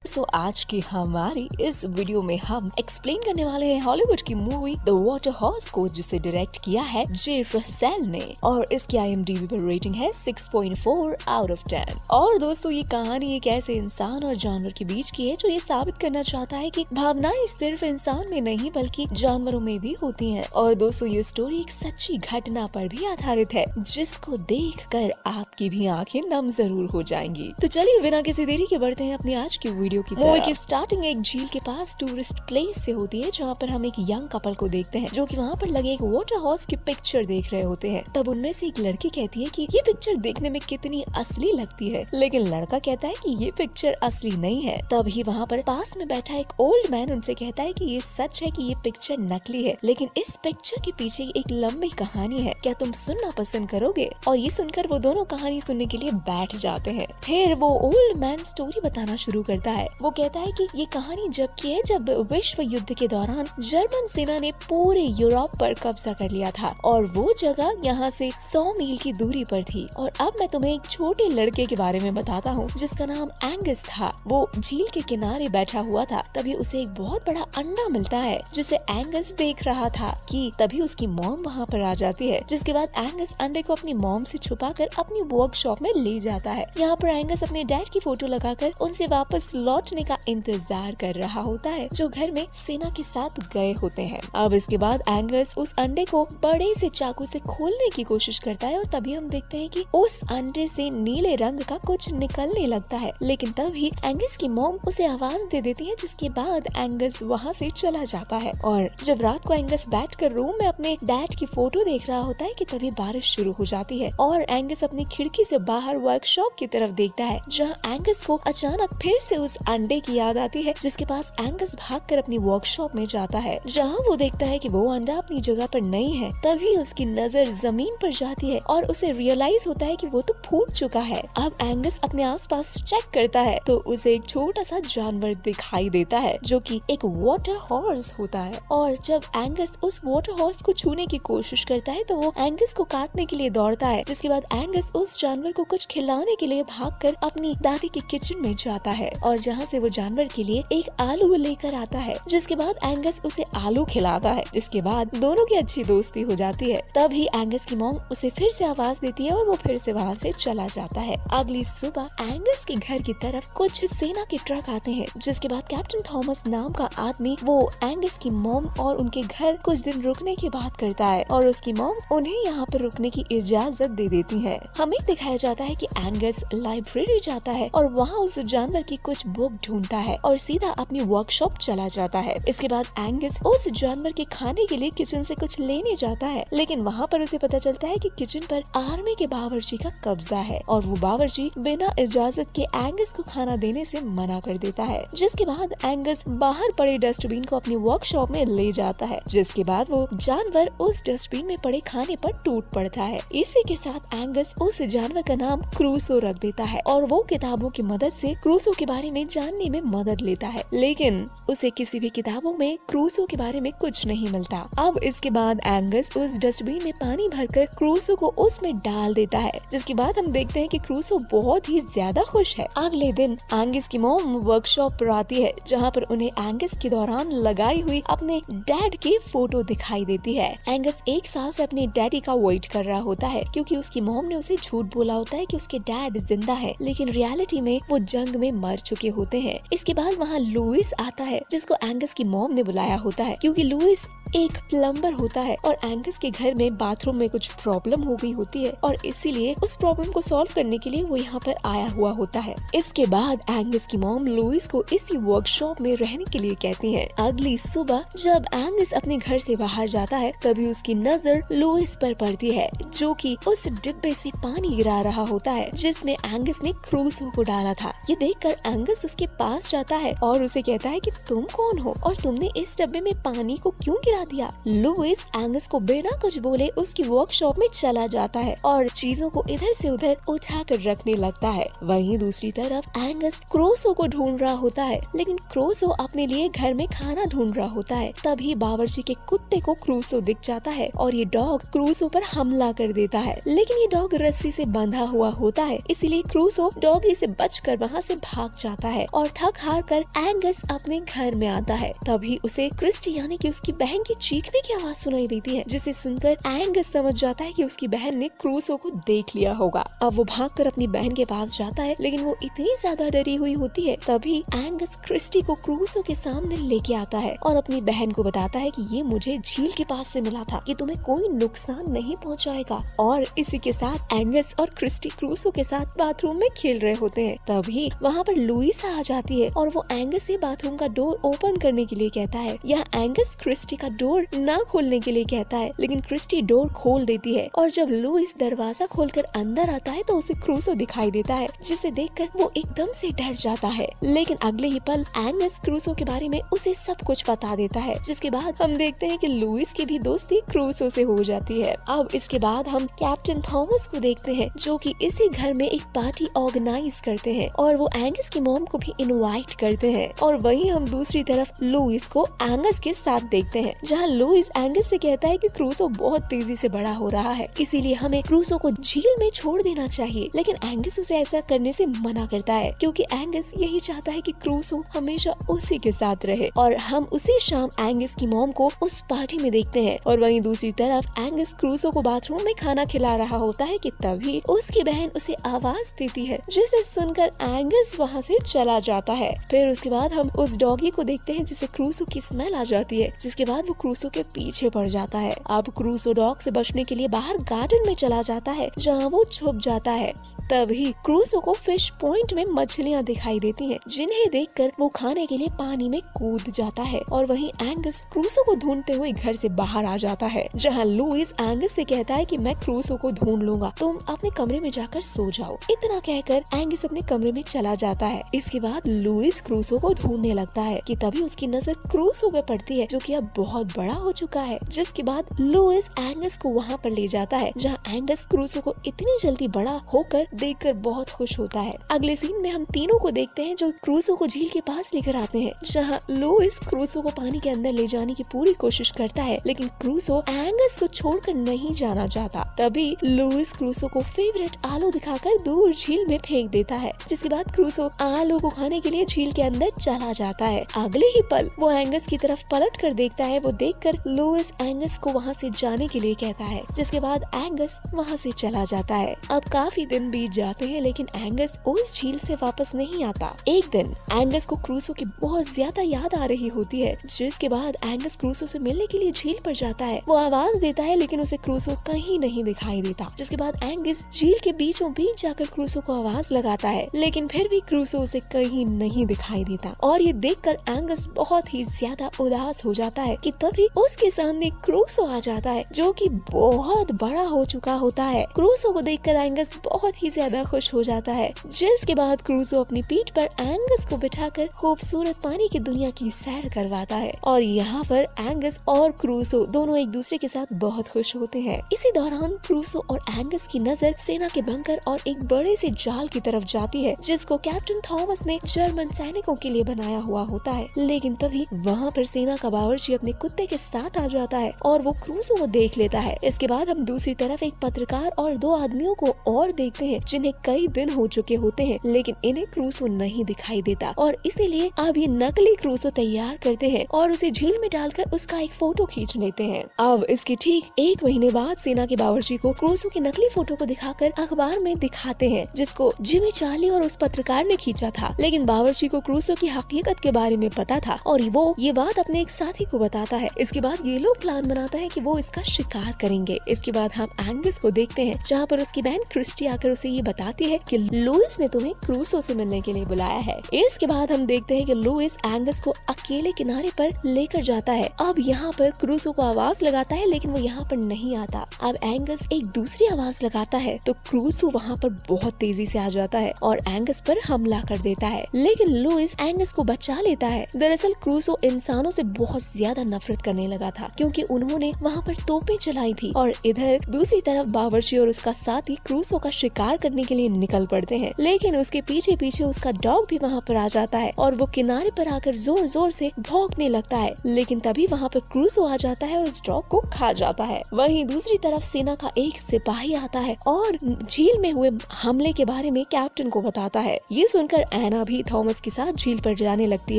आज की हमारी इस वीडियो में हम एक्सप्लेन करने वाले हैं हॉलीवुड की मूवी द वाटर हॉर्स को, जिसे डायरेक्ट किया है जे रसेल ने और इसकी IMDb पर रेटिंग है 6.4 आउट ऑफ 10। और दोस्तों, ये कहानी एक ऐसे इंसान और जानवर के बीच की है जो ये साबित करना चाहता है कि भावनाएं सिर्फ इंसान में नहीं बल्कि जानवरों में भी होती हैं। और दोस्तों, ये स्टोरी एक सच्ची घटना पर भी आधारित है जिसको देखकर आपकी भी आंखें नम जरूर हो जाएंगी। तो चलिए बिना किसी देरी के बढ़ते हैं अपनी आज की वीडियो की मूवी की स्टार्टिंग एक झील के पास टूरिस्ट प्लेस से होती है, जहाँ पर हम एक यंग कपल को देखते हैं जो कि वहाँ पर लगे एक वाटर हॉर्स की पिक्चर देख रहे होते हैं। तब उनमें से एक लड़की कहती है कि ये पिक्चर देखने में कितनी असली लगती है, लेकिन लड़का कहता है कि ये पिक्चर असली नहीं है। तभी वहाँ पर पास में बैठा एक ओल्ड मैन उनसे कहता है कि ये सच है कि ये पिक्चर नकली है, लेकिन इस पिक्चर के पीछे एक लंबी कहानी है, क्या तुम सुनना पसंद करोगे? और ये सुनकर वो दोनों कहानी सुनने के लिए बैठ जाते हैं। फिर वो ओल्ड मैन स्टोरी बताना शुरू करता है। वो कहता है कि ये कहानी जब की है जब विश्व युद्ध के दौरान जर्मन सेना ने पूरे यूरोप पर कब्जा कर लिया था और वो जगह यहाँ से 100 मील की दूरी पर थी। और अब मैं तुम्हें एक छोटे लड़के के बारे में बताता हूँ जिसका नाम एंगस था। वो झील के किनारे बैठा हुआ था। तभी उसे एक बहुत बड़ा अंडा मिलता है जिसे एंगस देख रहा था कि तभी उसकी मॉम वहाँ पर आ जाती है, जिसके बाद एंगस अंडे को अपनी मॉम से छुपाकर अपनी वर्कशॉप में ले जाता है। यहाँ पर एंगस अपने डैड की फोटो लगाकर उनसे वापस लौटने का इंतजार कर रहा होता है जो घर में सेना के साथ गए होते हैं। अब इसके बाद एंगस उस अंडे को बड़े से चाकू से खोलने की कोशिश करता है और तभी हम देखते हैं कि उस अंडे से नीले रंग का कुछ निकलने लगता है, लेकिन तभी एंगस की मॉम उसे आवाज दे देती है, जिसके बाद एंगस वहाँ से चला जाता है। और जब रात को एंगस बैठकर रूम में अपने डैड की फोटो देख रहा होता है कि तभी बारिश शुरू हो जाती है और एंगस अपनी खिड़की से बाहर वर्कशॉप की तरफ देखता है, जहाँ एंगस को अचानक फिर से उस अंडे की याद आती है, जिसके पास एंगस भागकर अपनी वर्कशॉप में जाता है, जहाँ वो देखता है कि वो अंडा अपनी जगह पर नहीं है। तभी उसकी नजर जमीन पर जाती है और उसे रियलाइज होता है कि वो तो फूट चुका है। अब एंगस अपने आसपास चेक करता है तो उसे एक छोटा सा जानवर दिखाई देता है जो कि एक वाटर हॉर्स होता है। और जब एंगस उस वाटर हॉर्स को छूने की कोशिश करता है तो वो एंगस को काटने के लिए दौड़ता है, जिसके बाद एंगस उस जानवर को कुछ खिलाने के लिए भागकर अपनी दादी के किचन में जाता है और जहाँ से वो जानवर के लिए एक आलू लेकर आता है, जिसके बाद एंगस उसे आलू खिलाता है, जिसके बाद दोनों की अच्छी दोस्ती हो जाती है। तभी एंगस की मॉम उसे फिर से आवाज देती है और वो फिर से वहाँ से चला जाता है। अगली सुबह एंगस के घर की तरफ कुछ सेना के ट्रक आते हैं, जिसके बाद कैप्टन थॉमस नाम का आदमी वो एंगस की मॉम और उनके घर कुछ दिन रुकने की बात करता है और उसकी मॉम उन्हें यहाँ पर रुकने की इजाजत दे देती है। हमें दिखाया जाता है कि एंगस लाइब्रेरी जाता है और वहाँ उस जानवर की कुछ बुक ढूंढता है और सीधा अपनी वर्कशॉप चला जाता है। इसके बाद एंगस उस जानवर के खाने के लिए किचन से कुछ लेने जाता है, लेकिन वहाँ पर उसे पता चलता है कि किचन पर आर्मी के बावर्ची का कब्जा है और वो बावर्ची बिना इजाजत के एंगस को खाना देने से मना कर देता है। जिसके बाद एंगस बाहर पड़े डस्टबिन को अपनी वर्कशॉप में ले जाता है, जिसके बाद वो जानवर उस डस्टबिन में पड़े खाने पर टूट पड़ता है। इसी के साथ एंगस उस जानवर का नाम क्रूसो रख देता है और वो किताबों की मदद से क्रूसो के बारे में जानने में मदद लेता है, लेकिन उसे किसी भी किताबों में क्रूसो के बारे में कुछ नहीं मिलता। अब इसके बाद एंगस उस डस्टबिन में पानी भरकर क्रूसो को उसमें डाल देता है, जिसके बाद हम देखते हैं कि क्रूसो बहुत ही ज्यादा खुश है। अगले दिन एंगस की मॉम वर्कशॉप पर आती है, जहाँ पर उन्हें एंगस के दौरान लगाई हुई अपने डैड की फोटो दिखाई देती है। एंगस 1 साल से अपने डैडी का वेट कर रहा होता है क्योंकि उसकी मॉम ने उसे झूठ बोला होता है कि उसके डैड जिंदा है, लेकिन रियलिटी में वो जंग में मर चुके होते हैं। इसके बाद वहाँ लुइस आता है, जिसको एंगस की मॉम ने बुलाया होता है क्योंकि लुइस एक प्लम्बर होता है और एंगस के घर में बाथरूम में कुछ प्रॉब्लम हो गई होती है और इसीलिए उस प्रॉब्लम को सॉल्व करने के लिए वो यहाँ पर आया हुआ होता है। इसके बाद एंगस की मॉम लुइस को इसी वर्कशॉप में रहने के लिए कहती है। अगली सुबह जब एंगस अपने घर से बाहर जाता है तभी उसकी नजर लुइस पर पड़ती है, जो कि उस डिब्बे से पानी गिरा रहा होता है जिसमें एंगस ने क्रूसो को डाला था। ये देखकर एंगस उसके पास जाता है और उसे कहता है कि तुम कौन हो और तुमने इस डब्बे में पानी को क्यों गिरा दिया। लुइस एंगस को बिना कुछ बोले उसकी वर्कशॉप में चला जाता है और चीजों को इधर से उधर उठाकर रखने लगता है। वहीं दूसरी तरफ एंगस क्रूसो को ढूंढ रहा होता है, लेकिन क्रूसो अपने लिए घर में खाना ढूंढ रहा होता है। तभी बावर्ची के कुत्ते को क्रूसो दिख जाता है और ये डॉग क्रूसो पर हमला कर देता है, लेकिन ये डॉग रस्सी से बंधा हुआ होता है, इसीलिए क्रूसो डॉगी से बचकर वहाँ से भाग जाता है। है और थक हार कर एंगस अपने घर में आता है। तभी उसे क्रिस्टी यानी कि उसकी बहन की चीखने की आवाज सुनाई देती है, जिसे सुनकर एंगस समझ जाता है कि उसकी बहन ने क्रूसो को देख लिया होगा। अब वो भागकर अपनी बहन के पास जाता है, लेकिन वो इतनी ज्यादा डरी हुई होती है। तभी एंगस क्रिस्टी को क्रूसो के सामने लेके आता है और अपनी बहन को बताता है कि ये मुझे झील के पास से मिला था, कि तुम्हें कोई नुकसान नहीं पहुंचाएगा। और इसी के साथ एंगस और क्रिस्टी क्रूसो के साथ बाथरूम में खेल रहे होते हैं। तभी वहाँ पर लुइसा आ जाती है और वो एंगस से बाथरूम का डोर ओपन करने के लिए कहता है। यह एंगस क्रिस्टी का डोर ना खोलने के लिए कहता है, लेकिन क्रिस्टी डोर खोल देती है। और जब लुइस दरवाजा खोलकर अंदर आता है तो उसे क्रूसो दिखाई देता है, जिसे देखकर वो एकदम से डर जाता है। लेकिन अगले ही पल एंगस क्रूसो के बारे में उसे सब कुछ बता देता है, जिसके बाद हम देखते हैं कि लुइस की भी दोस्ती क्रूसो से हो जाती है। अब इसके बाद हम कैप्टन थॉमस को देखते हैं, जो कि इसी घर में एक पार्टी ऑर्गेनाइज करते हैं और वो एंगस की मॉम को भी इनवाइट करते हैं। और वहीं हम दूसरी तरफ लुइस को एंगस के साथ देखते हैं, जहाँ लुइस एंगस से कहता है कि क्रूसो बहुत तेजी से बड़ा हो रहा है, इसीलिए हमें क्रूसो को झील में छोड़ देना चाहिए। लेकिन एंगस उसे ऐसा करने से मना करता है, क्योंकि एंगस यही चाहता है कि क्रूसो हमेशा उसी के साथ रहे। और हम उसी शाम एंगस की मॉम को उस पार्टी में देखते हैं। और वहीं दूसरी तरफ एंगस क्रूसो को बाथरूम में खाना खिला रहा होता है कि तभी उसकी बहन उसे आवाज देती है, जिसे सुनकर एंगस वहाँ से चला जाता है। फिर उसके बाद हम उस डॉगी को देखते हैं जिसे क्रूसो की स्मेल आ जाती है, जिसके बाद वो क्रूसो के पीछे पड़ जाता है। अब क्रूसो डॉग से बचने के लिए बाहर गार्डन में चला जाता है, जहाँ वो छुप जाता है। तभी क्रूसो को फिश पॉइंट में मछलियाँ दिखाई देती हैं, जिन्हें देखकर वो खाने के लिए पानी में कूद जाता है। और वहीं एंगस क्रूसो को ढूंढते हुए घर से बाहर आ जाता है, जहाँ लुइस एंगस से कहता है कि मैं क्रूसो को ढूंढ लूंगा, तुम अपने कमरे में जाकर सो जाओ। इतना कहकर एंगस अपने कमरे में चला जाता है। इसके बाद लुइस क्रूसो को ढूंढने लगता है कि तभी उसकी नजर क्रूसो पे पड़ती है, जो कि अब बहुत बड़ा हो चुका है। जिसके बाद लुइस एंगस को वहाँ पर ले जाता है, जहाँ एंगस क्रूसो को इतनी जल्दी बड़ा होकर देखकर बहुत खुश होता है। अगले सीन में हम तीनों को देखते हैं जो क्रूसो को झील के पास लेकर आते हैं, जहाँ लुइस क्रूसो को पानी के अंदर ले जाने की पूरी कोशिश करता है, लेकिन क्रूसो एंगस को छोड़कर नहीं जाना चाहता। तभी लुइस क्रूसो को फेवरेट आलू दिखाकर दूर झील में फेंक देता है, जिसके बाद क्रूसो आलू को खाने के लिए झील के अंदर चला जाता है। अगले ही पल वो एंगस की तरफ पलट कर देखता है। वो देखकर लुइस एंगस को वहाँ से जाने के लिए कहता है, जिसके बाद एंगस वहाँ से चला जाता है। अब काफी दिन बीत जाते हैं, लेकिन एंगस उस झील से वापस नहीं आता। एक दिन एंगस को क्रूसो की बहुत ज्यादा याद आ रही होती है, जिसके बाद एंगस क्रूसो से मिलने के लिए झील पर जाता है। वो आवाज देता है, लेकिन उसे क्रूसो कहीं नहीं दिखाई देता। जिसके बाद एंगस झील के बीचों बीच जाकर क्रूसो को आवाज लगाता है, लेकिन फिर भी क्रूसो उसे कहीं नहीं दिखाई देता। और ये देखकर एंगस बहुत ही ज्यादा उदास हो जाता है कि तभी उसके सामने क्रूसो आ जाता है, जो कि बहुत बड़ा हो चुका होता है। क्रूसो को देखकर एंगस बहुत ही ज्यादा खुश हो जाता है, जिसके बाद क्रूसो अपनी पीठ पर एंगस को बिठाकर खूबसूरत पानी की दुनिया की सैर करवाता है। और यहाँ पर एंगस और क्रूसो दोनों एक दूसरे के साथ बहुत खुश होते हैं। इसी दौरान क्रूसो और एंगस की नजर सेना के बंकर और एक बड़े से जाल की तरफ जाती है, जिसको कैप्टन थॉमस ने जर्मन सैनिकों के लिए बनाया हुआ होता है। लेकिन तभी वहाँ पर सेना का बावर्ची अपने कुत्ते के साथ आ जाता है और वो क्रूसो को देख लेता है। इसके बाद हम दूसरी तरफ एक पत्रकार और दो आदमियों को और देखते हैं, जिन्हें कई दिन हो चुके होते हैं, लेकिन इन्हें क्रूसो नहीं दिखाई देता। और इसीलिए अब ये नकली क्रूसो तैयार करते हैं और उसे झील में डालकर उसका एक फोटो खींच लेते हैं। अब इसके ठीक एक महीने बाद सेना के बावर्ची को क्रूसो की नकली फोटो को दिखाकर अखबार में दिखाते हैं, जिसको जिमी चार्ली और उस पत्रकार ने खींचा था। लेकिन बावर्ची को क्रूसो की हकीकत के बारे में पता था और वो ये बात अपने एक साथी को बताता है। इसके बाद ये लोग प्लान बनाता है कि वो इसका शिकार करेंगे। इसके बाद हम एंगस को देखते हैं, जहाँ पर उसकी बहन क्रिस्टी आकर उसे ये बताती है कि लुइस ने तुम्हें क्रूसो से मिलने के लिए बुलाया है। इसके बाद हम देखते हैं कि लुइस एंगस को अकेले किनारे पर लेकर जाता है। अब यहाँ पर क्रूसो को आवाज लगाता है, लेकिन वो यहाँ पर नहीं आता। अब एंगस एक दूसरी आवाज लगाता है तो क्रूसो वहाँ पर बहुत तेजी से आ जाता है और एंगस पर हमला कर देता है, लेकिन लुइस एंगस को बचा लेता है। दरअसल क्रूसो इंसानों से बहुत ज्यादा नफरत करने लगा था, क्योंकि उन्होंने वहाँ पर तोपें चलाई थी। और इधर दूसरी तरफ बावर्ची और उसका साथी क्रूसो का शिकार करने के लिए निकल पड़ते हैं, लेकिन उसके पीछे पीछे उसका डॉग भी वहाँ पर आ जाता है और वो किनारे पर आकर जोर जोर से भौंकने लगता है। लेकिन तभी वहाँ पर क्रूसो आ जाता है और उस डॉग को खा जाता है। वहीं दूसरी तरफ सेना का एक सिपाही आता है और झील में हुए हमले के बारे में कैप्टन को बताता है। ये सुनकर एना भी थॉमस के साथ झील पर जाने लगती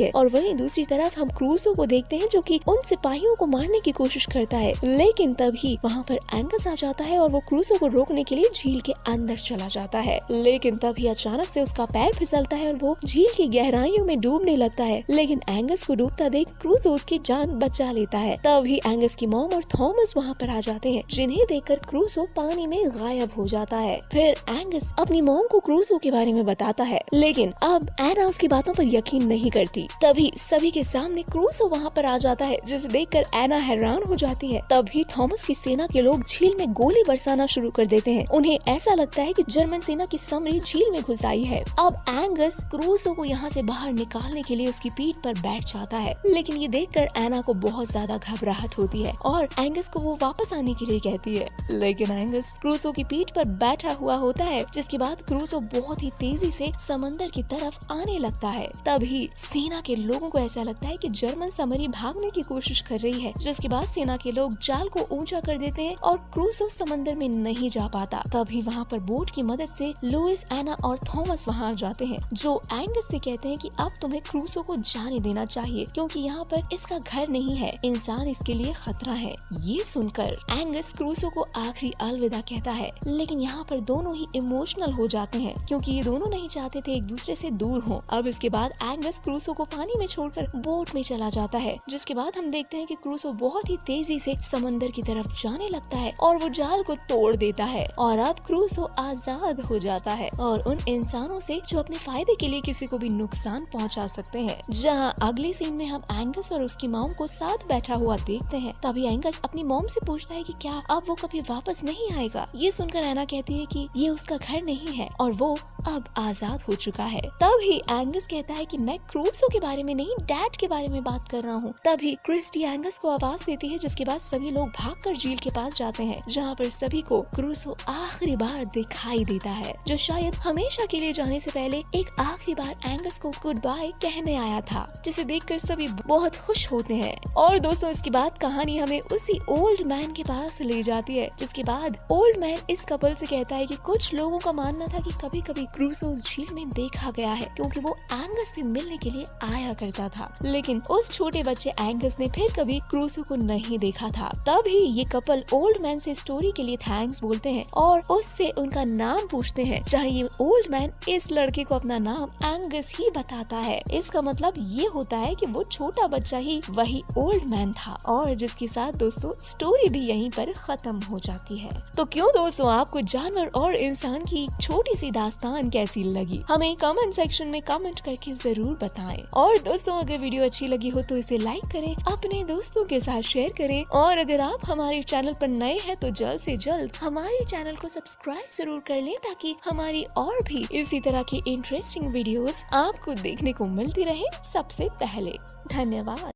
है और वहीं दूसरी तरफ हम क्रूसो को देखते हैं जो कि उन सिपाहियों को मारने की कोशिश करता है, लेकिन तभी वहाँ पर एंगस आ जाता है और वो क्रूसो को रोकने के लिए झील के अंदर चला जाता है। लेकिन तभी अचानक से उसका पैर फिसलता है और वो झील की गहराइयों में डूबने लगता है, लेकिन एंगस को डूबता देख क्रूसो उसकी जान बचा लेता है। तभी एंगस की मॉम और थॉमस वहाँ पर आ जाते हैं, जिन्हें देखकर क्रूसो पानी में गायब हो जाता है। फिर एंगस अपनी मॉम को क्रूसो के बारे में बताता है, लेकिन अब एना उसकी बातों पर यकीन नहीं करती। तभी सभी के सामने क्रूसो वहाँ पर आ जाता है, जिसे देखकर एना हैरान हो जाती है। तभी थॉमस की सेना के लोग झील में गोली बरसाना शुरू कर देते हैं। उन्हें ऐसा लगता है कि जर्मन सेना की समरी झील में घुस आई है। अब एंगस क्रूसो को यहाँ से बाहर निकालने के लिए उसकी पीठ पर बैठ जाता है, लेकिन ये देखकर एना को बहुत ज्यादा घबराहट होती है और एंगस को वो वापस आने के लिए कहती है, लेकिन एंगस क्रूसो की पीठ पर बैठा हुआ होता है, जिसके बाद क्रूसो बहुत ही तेजी से समंदर की तरफ आने लगता है। तभी सेना के लोगों को ऐसा लगता है कि जर्मन समरी भागने की कोशिश कर रही है, जिसके बाद सेना के लोग जाल को ऊंचा कर देते हैं और क्रूसो समंदर में नहीं जा पाता। तभी वहाँ पर बोट की मदद से लुइस, एना और थॉमस वहाँ आ जाते हैं, जो एंगस से कहते हैं कि अब तुम्हें क्रूसो को जाने देना चाहिए, क्योंकि यहाँ पर इसका घर नहीं है, इंसान इसके लिए खतरा है। ये सुनकर एंगस क्रूसो को आखिरी अलविदा कहता है, लेकिन यहाँ पर दोनों ही इमोशनल हो जाते हैं, क्योंकि ये दोनों नहीं चाहते थे एक दूसरे से दूर हो। अब इसके बाद एंगस क्रूसो को पानी में छोड़कर बोट में चला जाता है, जिसके बाद हम देखते हैं कि क्रूसो बहुत ही तेजी से समंदर की तरफ जाने लगता है और वो जाल को तोड़ देता है और अब क्रूसो आजाद हो जाता है और उन इंसानों से जो अपने फायदे के लिए किसी को भी नुकसान पहुंचा सकते हैं। जहां अगले सीन में हम एंगस और उसकी मॉम को साथ बैठा हुआ देखते हैं। तभी एंगस अपनी मॉम से पूछता है कि क्या अब वो कभी वापस नहीं आएगा। ये सुनकर एना कहती है कि ये उसका घर नहीं है और वो अब आजाद हो चुका है। तभी एंगस कहता है कि मैं क्रूसो के बारे में नहीं, डैड के बारे में बात कर रहा हूँ। तभी क्रिस्टी एंगस को आवाज देती है, जिसके बाद सभी लोग भागकर झील के पास जाते हैं, जहाँ पर सभी को क्रूसो आखिरी बार दिखाई देता है, जो शायद हमेशा के लिए जाने से पहले एक आखिरी बार एंगस को गुड बाय कहने आया था, जिसे देखकर सभी बहुत खुश होते हैं। और दोस्तों, इसके बाद कहानी हमें उसी ओल्ड मैन के पास ले जाती है, जिसके बाद ओल्ड मैन इस कपल से कहता है कि कुछ लोगों का मानना था कि कभी कभी क्रूसो उस झील में देखा गया है, क्योंकि वो एंगस से मिलने के लिए आया करता था, लेकिन उस छोटे बच्चे एंगस ने फिर कभी क्रूसो को नहीं देखा था। तभी ये कपल ओल्ड मैन से स्टोरी के लिए थैंक्स बोलते हैं और उससे उनका नाम पूछते हैं, जहाँ ये ओल्ड मैन इस लड़के को अपना नाम एंगस ही बताता है। इसका मतलब ये होता है कि वो छोटा बच्चा ही वही ओल्ड मैन था, और जिसके साथ दोस्तों स्टोरी भी यहीं पर खत्म हो जाती है। तो क्यों दोस्तों, आपको जानवर और इंसान की छोटी सी दास्तान कैसी लगी, हमें कमेंट सेक्शन में कमेंट करके जरूर बताएं। और दोस्तों, अगर वीडियो अच्छी लगी हो तो इसे लाइक करें, अपने दोस्तों के साथ शेयर करें, और अगर आप हमारे चैनल पर नए हैं तो जल्द से जल्द हमारे चैनल को सब्सक्राइब जरूर कर लें, ताकि हमारी और भी इसी तरह की इंटरेस्टिंग वीडियोस आपको देखने को मिलती रहे सबसे पहले। धन्यवाद।